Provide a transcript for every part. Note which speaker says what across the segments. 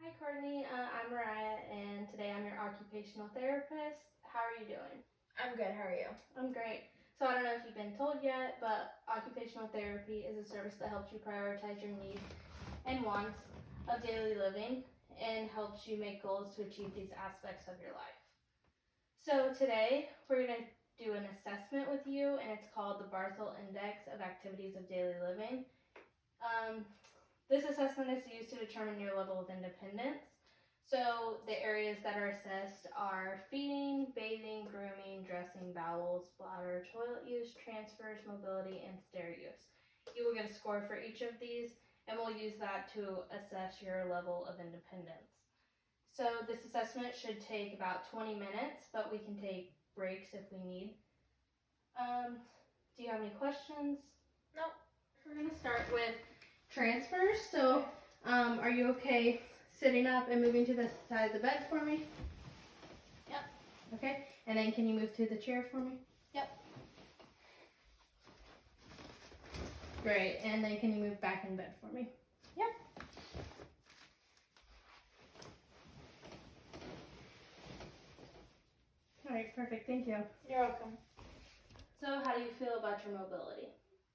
Speaker 1: Hi Courtney, I'm Mariah and today I'm your occupational therapist. How are you doing?
Speaker 2: I'm good. How are you?
Speaker 1: I'm great. So I don't know if you've been told yet, but occupational therapy is a service that helps you prioritize your needs and wants of daily living and helps you make goals to achieve these aspects of your life. So today we're going to do an assessment with you and it's called the Barthel Index of Activities of Daily Living. This assessment is used to determine your level of independence. So the areas that are assessed are feeding, bathing, grooming, dressing, bowels, bladder, toilet use, transfers, mobility, and stair use. You will get a score for each of these, and we'll use that to assess your level of independence. So this assessment should take about 20 minutes, but we can take breaks if we need. Do you have any questions?
Speaker 2: No.
Speaker 1: We're going to start with transfers. So, are you okay sitting up and moving to the side of the bed for me?
Speaker 2: Yep.
Speaker 1: Okay. And then can you move to the chair for me?
Speaker 2: Yep.
Speaker 1: Great. And then can you move back in bed for me?
Speaker 2: Yep.
Speaker 1: All right. Perfect. Thank you.
Speaker 2: You're welcome.
Speaker 1: So, how do you feel about your mobility?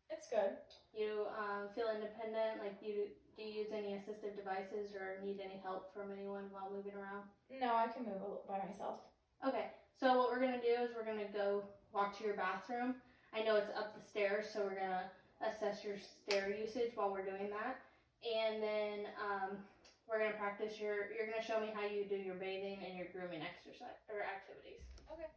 Speaker 2: It's good.
Speaker 1: You feel independent? Like, do you use any assistive devices or need any help from anyone while moving around?
Speaker 2: No, I can move by myself.
Speaker 1: Okay, so what we're gonna do is we're gonna go walk to your bathroom. I know it's up the stairs, so we're gonna assess your stair usage while we're doing that. And then we're gonna practice you're gonna show me how you do your bathing and your grooming exercise or activities.
Speaker 2: Okay.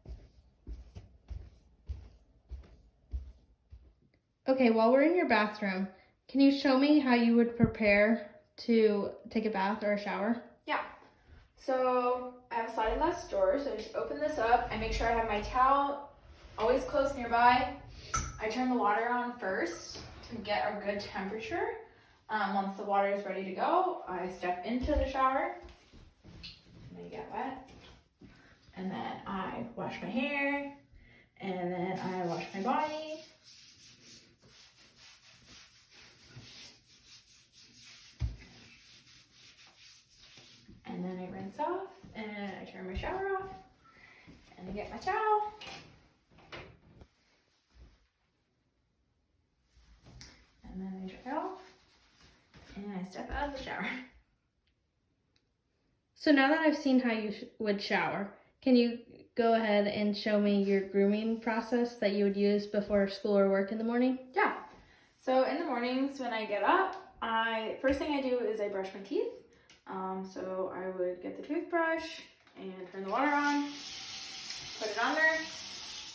Speaker 1: Okay, while we're in your bathroom, can you show me how you would prepare to take a bath or a shower?
Speaker 2: Yeah. So I have a sliding glass door, so I just open this up. I make sure I have my towel always close nearby. I turn the water on first to get a good temperature. Once the water is ready to go, I step into the shower. And I get wet. And then I wash my hair. And then I wash my body. And then I rinse off, and I turn my shower off, and I get my towel. And then I dry off, and I step out of the shower.
Speaker 1: So now that I've seen how you would shower, can you go ahead and show me your grooming process that you would use before school or work in the morning?
Speaker 2: Yeah. So in the mornings when I get up, first thing I do is I brush my teeth. So I would get the toothbrush and turn the water on, put it on there,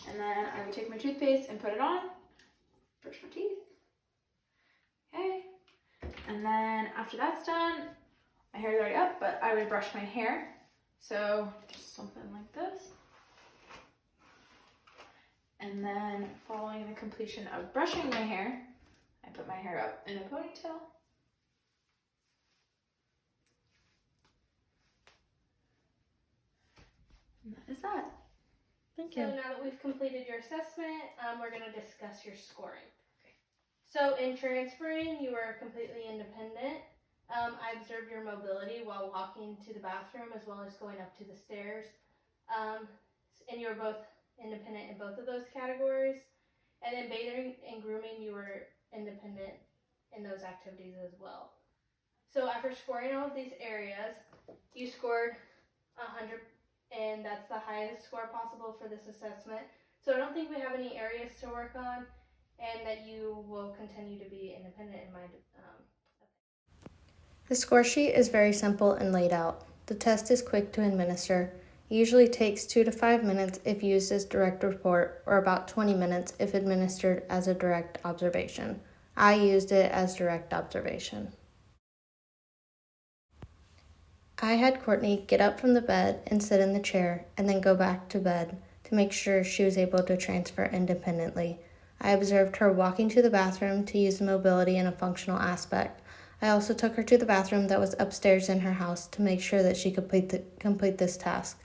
Speaker 2: and then I would take my toothpaste and put it on, brush my teeth. Okay. And then after that's done, my hair is already up, but I would brush my hair. So just something like this. And then following the completion of brushing my hair, I put my hair up in a ponytail. And that is that.
Speaker 1: Thank you. So now that we've completed your assessment, we're going to discuss your scoring. Okay. So in transferring, you were completely independent. I observed your mobility while walking to the bathroom as well as going up to the stairs. And you were both independent in both of those categories. And then bathing and grooming, you were independent in those activities as well. So after scoring all of these areas, you scored 100, and that's the highest score possible for this assessment. So I don't think we have any areas to work on, and that you will continue to be independent in my
Speaker 3: The score sheet is very simple and laid out. The test is quick to administer. It usually takes 2 to 5 minutes if used as direct report, or about 20 minutes if administered as a direct observation. I used it as direct observation. I had Courtney get up from the bed and sit in the chair and then go back to bed to make sure she was able to transfer independently. I observed her walking to the bathroom to use the mobility in a functional aspect. I also took her to the bathroom that was upstairs in her house to make sure that she could complete this task.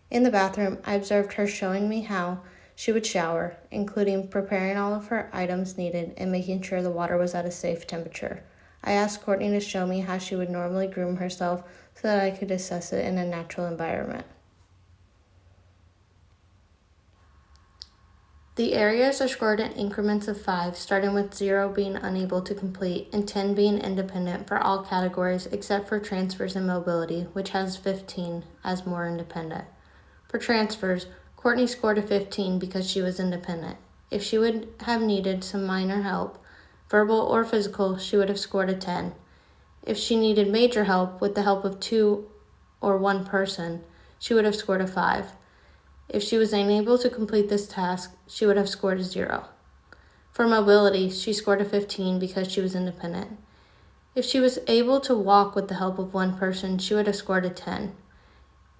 Speaker 3: In the bathroom, I observed her showing me how she would shower, including preparing all of her items needed and making sure the water was at a safe temperature. I asked Courtney to show me how she would normally groom herself so that I could assess it in a natural environment. The areas are scored in increments of 5, starting with 0 being unable to complete and 10 being independent for all categories except for transfers and mobility, which has 15 as more independent. For transfers, Courtney scored a 15 because she was independent. If she would have needed some minor help, verbal or physical, she would have scored a 10. If she needed major help with the help of 2 or 1 person, she would have scored a 5. If she was unable to complete this task, she would have scored a 0. For mobility, she scored a 15 because she was independent. If she was able to walk with the help of 1 person, she would have scored a 10.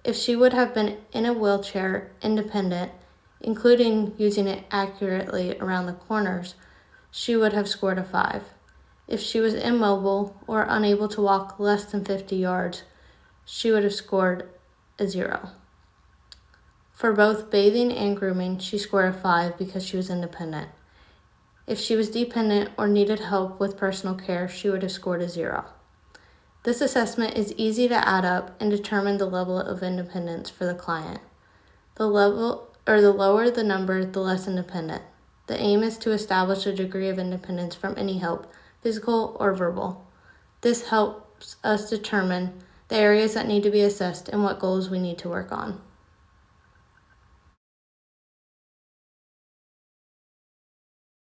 Speaker 3: If she would have been in a wheelchair, independent, including using it accurately around the corners, she would have scored a 5. If she was immobile or unable to walk less than 50 yards, she would have scored a 0. For both bathing and grooming, she scored a 5 because she was independent. If she was dependent or needed help with personal care, she would have scored a 0. This assessment is easy to add up and determine the level of independence for the client. The lower the number, the less independent. The aim is to establish a degree of independence from any help, physical or verbal. This helps us determine the areas that need to be assessed and what goals we need to work on.